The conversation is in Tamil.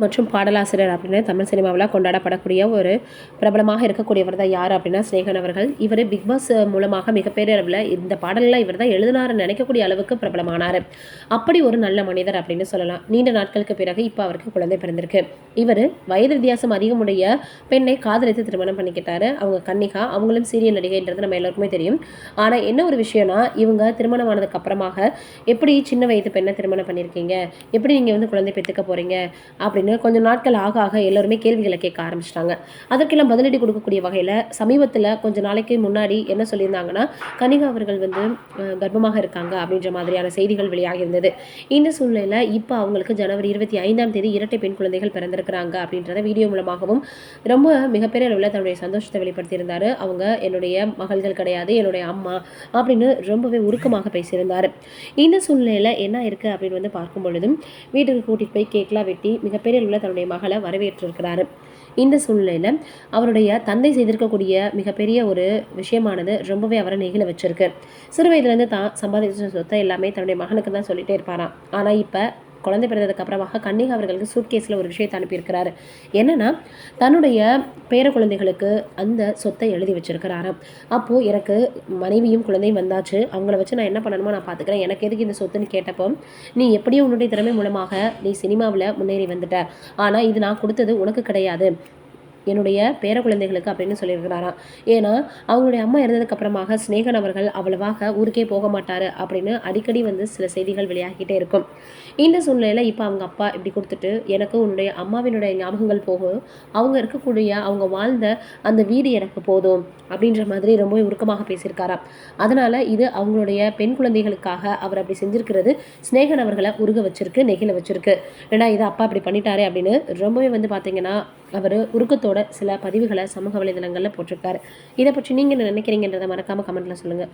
மற்றும் பாடலாசிரியர் அப்படின்னு தமிழ் சினிமாவில் கொண்டாடப்படக்கூடிய ஒரு பிரபலமாக இருக்கக்கூடியவர் தான் யார் அப்படின்னா ஸ்நேகன் அவர்கள். இவர் பிக் பாஸ் மூலமாக மிகப்பெரிய அளவில் இந்த பாடலாம் இவர் தான் எழுதினார்னு நினைக்கக்கூடிய அளவுக்கு பிரபலமானார். அப்படி ஒரு நல்ல மனிதர் அப்படின்னு சொல்லலாம். நீண்ட நாட்களுக்கு பிறகு இப்போ அவருக்கு குழந்தை பிறந்திருக்கு. இவர் வயது வித்தியாசம் அதிகமுடைய பெண்ணை காதலித்து திருமணம் பண்ணிக்கிட்டாரு. அவங்க கன்னிகா, அவங்களும் சீரியல் நடிகைன்றது நம்ம எல்லாருக்குமே தெரியும். ஆனால் என்ன ஒரு விஷயம்னா, இவங்க திருமணம் ஆனதுக்கு அப்புறமாக எப்படி சின்ன வயது பெண்ணை திருமணம் பண்ணியிருக்கீங்க, எப்படி நீங்கள் வந்து குழந்தை பெற்றுக்க போகிறீங்க அப்படின்னு கொஞ்சம் நாட்கள் ஆக ஆக எல்லாருமே கேள்விகளை கேட்க ஆரம்பிச்சிட்டாங்க. அதற்கெல்லாம் பதிலடி கொடுக்கக்கூடிய வகையில் சமீபத்தில் கொஞ்ச நாளைக்கு முன்னாடி என்ன சொல்லியிருந்தாங்கன்னா, கனிகா அவர்கள் வந்து கர்ப்பமாக இருக்காங்க அப்படின்ற மாதிரியான செய்திகள் வெளியாகி இருந்தது. இந்த சூழ்நிலையில் இப்போ அவங்களுக்கு ஜனவரி 25ஆம் தேதி இரட்டை பெண் குழந்தைகள் பிறந்திருக்கிறாங்க அப்படின்றத வீடியோ மூலமாகவும் ரொம்ப மிகப்பெரிய அளவில் தன்னுடைய சந்தோஷத்தை வெளிப்படுத்தியிருந்தார். அவங்க என்னுடைய மகள்கள் கிடையாது, என்னுடைய அம்மா அப்படின்னு ரொம்பவே உருக்கமாக பேசியிருந்தார். இந்த சூழ்நிலையில் என்ன இருக்குது அப்படின்னு வந்து பார்க்கும் பொழுதும் வீட்டுக்கு கூட்டிகிட்டு போய் கேக்லாம் வெட்டி மிகப்பெரிய அளவில் தன்னுடைய மகளை வரவேற்றிருக்கிறாரு. இந்த சூழ்நிலையில் அவருடைய தந்தை செய்திருக்கக்கூடிய மிகப்பெரிய ஒரு விஷயமானது ரொம்பவே அவரை நெகிழ வச்சிருக்கு. சிறு வயதுலேருந்து தான் சம்பாதிச்ச சொத்தை எல்லாமே தன்னுடைய மகனுக்கு தான் சொல்லிட்டே இருப்பாராம். ஆனால் இப்போ குழந்தை பிறந்ததுக்கு அப்புறமாக கன்னிகா அவர்களுக்கு சூட்கேஸில் ஒரு விஷயத்தை அனுப்பியிருக்கிறாரு. என்னன்னா, தன்னுடைய பேர குழந்தைகளுக்கு அந்த சொத்தை எழுதி வச்சிருக்கிறாராம். அப்போது எனக்கு மனைவியும் குழந்தையும் வந்தாச்சு, அவங்கள வச்சு நான் என்ன பண்ணணுமோ நான் பார்த்துக்கிறேன், எனக்கு எதுக்கு இந்த சொத்துன்னு கேட்டப்போ, நீ எப்படியும் உன்னுடைய திறமை மூலமாக நீ சினிமாவில் முன்னேறி வந்துட்ட, ஆனால் இது நான் கொடுத்தது உனக்கு கிடையாது, என்னுடைய பேர குழந்தைகளுக்கு அப்படின்னு சொல்லியிருக்கிறாராம். ஏன்னா அவங்களுடைய அம்மா இறந்ததுக்கு அப்புறமாக ஸ்நேகன் அவர்கள் அவ்வளவாக ஊருக்கே போக மாட்டார் அப்படின்னு அடிக்கடி வந்து சில செய்திகள் வெளியாகிட்டே இருக்கும். இந்த சூழ்நிலையில் இப்போ அவங்க அப்பா இப்படி கொடுத்துட்டு, எனக்கு உன்னுடைய அம்மாவினுடைய ஞாபகங்கள் போகும், அவங்க இருக்கக்கூடிய அவங்க வாழ்ந்த அந்த வீடு எனக்கு போதும் அப்படின்ற மாதிரி ரொம்பவே உருக்கமாக பேசியிருக்காராம். அதனால் இது அவங்களுடைய பெண் குழந்தைகளுக்காக அவர் அப்படி செஞ்சுருக்கிறது ஸ்நேகன் அவர்களை உருக வச்சிருக்கு, நெகிழ வச்சிருக்கு. ஏன்னா இது அப்பா அப்படி பண்ணிட்டாரே அப்படின்னு ரொம்பவே வந்து பார்த்தீங்கன்னா அவர் உருக்கத்தோட சில பதிவுகளை சமூக வலைதளங்களில் போட்டிருக்காரு. இதை பற்றி நீங்கள் என்ன நினைக்கிறீங்கன்றதை மறக்காமல் கமெண்ட்டில் சொல்லுங்கள்.